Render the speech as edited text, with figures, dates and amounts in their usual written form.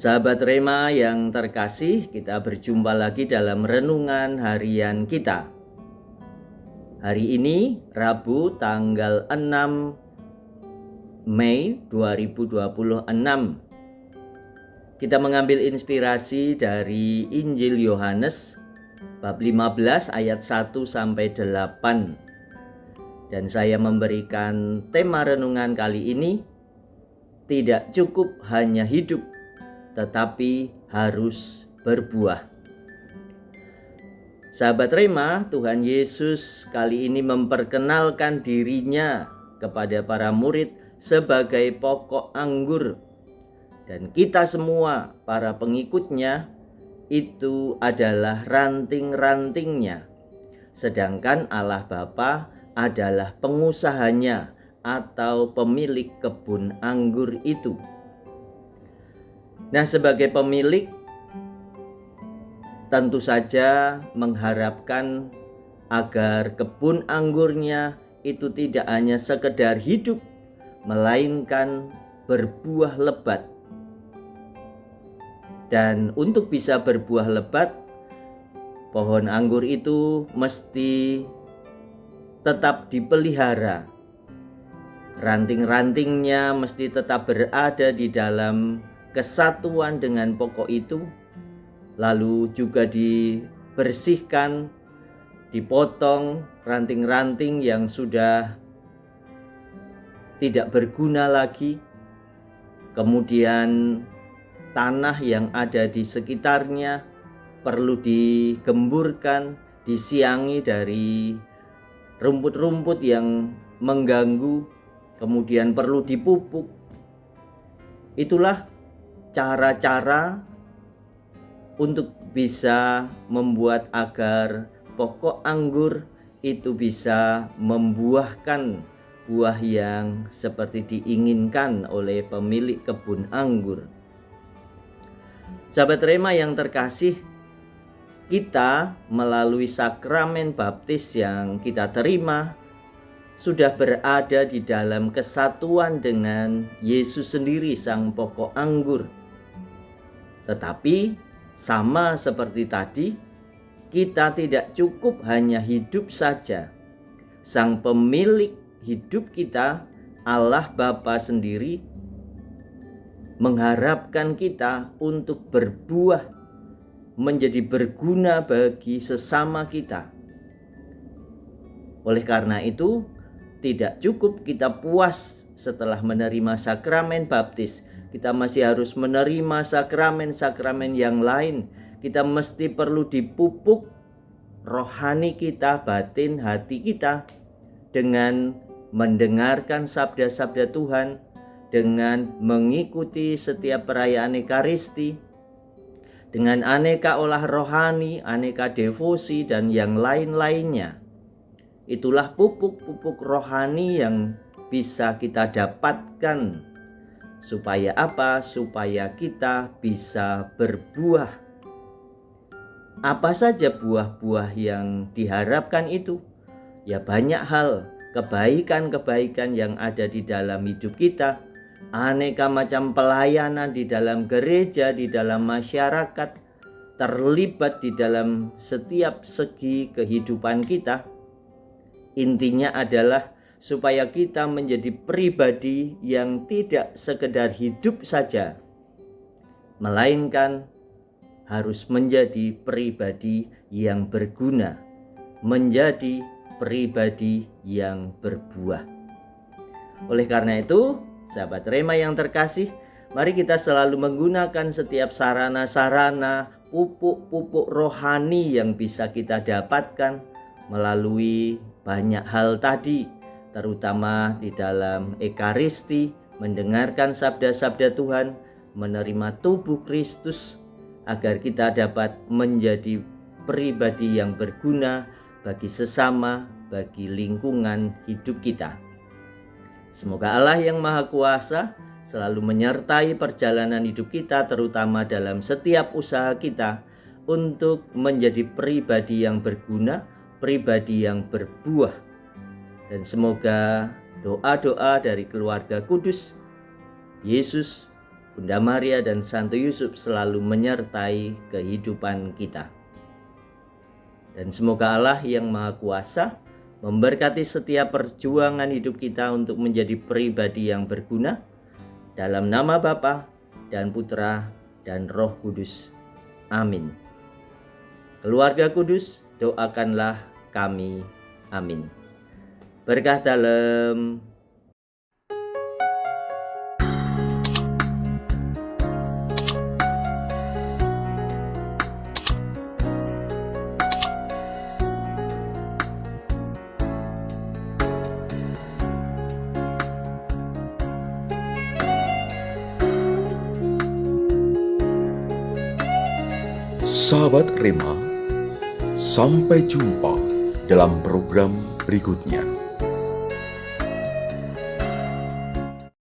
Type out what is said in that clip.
Sahabat Rema yang terkasih, kita berjumpa lagi dalam renungan harian kita. Hari ini Rabu tanggal 6 Mei 2026. Kita mengambil inspirasi dari Injil Yohanes bab 15 ayat 1 sampai 8. Dan saya memberikan tema renungan kali ini, tidak cukup hanya hidup, tetapi harus berbuah. Sahabat Rema, Tuhan Yesus kali ini memperkenalkan dirinya kepada para murid sebagai pokok anggur. Dan kita semua, para pengikutnya, itu adalah ranting-rantingnya. Sedangkan Allah Bapa adalah pengusahanya atau pemilik kebun anggur itu. Nah, sebagai pemilik tentu saja mengharapkan agar kebun anggurnya itu tidak hanya sekedar hidup, melainkan berbuah lebat. Dan untuk bisa berbuah lebat, pohon anggur itu mesti tetap dipelihara. Ranting-rantingnya mesti tetap berada di dalam kesatuan dengan pokok itu, lalu juga dibersihkan, dipotong ranting-ranting yang sudah tidak berguna lagi, kemudian tanah yang ada di sekitarnya perlu digemburkan, disiangi dari rumput-rumput yang mengganggu, kemudian perlu dipupuk. Itulah cara-cara untuk bisa membuat agar pokok anggur itu bisa membuahkan buah yang seperti diinginkan oleh pemilik kebun anggur. Sahabat Rema yang terkasih, kita melalui sakramen baptis yang kita terima sudah berada di dalam kesatuan dengan Yesus sendiri, sang pokok anggur. Tetapi sama seperti tadi, kita tidak cukup hanya hidup saja. Sang pemilik hidup kita, Allah Bapa sendiri, mengharapkan kita untuk berbuah, menjadi berguna bagi sesama kita. Oleh karena itu, tidak cukup kita puas setelah menerima sakramen baptis. Kita masih harus menerima sakramen-sakramen yang lain. Kita mesti perlu dipupuk rohani kita, batin hati kita, dengan mendengarkan sabda-sabda Tuhan, dengan mengikuti setiap perayaan Ekaristi, dengan aneka olah rohani, aneka devosi, dan yang lain-lainnya. Itulah pupuk-pupuk rohani yang bisa kita dapatkan. Supaya apa? Supaya kita bisa berbuah. Apa saja buah-buah yang diharapkan itu? Ya, banyak hal, kebaikan-kebaikan yang ada di dalam hidup kita, aneka macam pelayanan di dalam gereja, di dalam masyarakat, terlibat di dalam setiap segi kehidupan kita. Intinya adalah supaya kita menjadi pribadi yang tidak sekedar hidup saja, melainkan harus menjadi pribadi yang berguna, menjadi pribadi yang berbuah. Oleh karena itu, sahabat Rema yang terkasih, mari kita selalu menggunakan setiap sarana-sarana, pupuk-pupuk rohani yang bisa kita dapatkan melalui banyak hal tadi, terutama di dalam Ekaristi, mendengarkan sabda-sabda Tuhan, menerima tubuh Kristus, agar kita dapat menjadi pribadi yang berguna bagi sesama, bagi lingkungan hidup kita. Semoga Allah yang Maha Kuasa selalu menyertai perjalanan hidup kita, terutama dalam setiap usaha kita untuk menjadi pribadi yang berguna, pribadi yang berbuah. Dan semoga doa-doa dari keluarga kudus Yesus Bunda Maria dan Santo Yusuf selalu menyertai kehidupan kita. Dan semoga Allah yang Maha Kuasa memberkati setiap perjuangan hidup kita untuk menjadi pribadi yang berguna. Dalam nama Bapa dan Putra dan Roh Kudus. Amin. Keluarga kudus, doakanlah kami. Amin. Berkah dalam. Sahabat Rema, sampai jumpa dalam program berikutnya.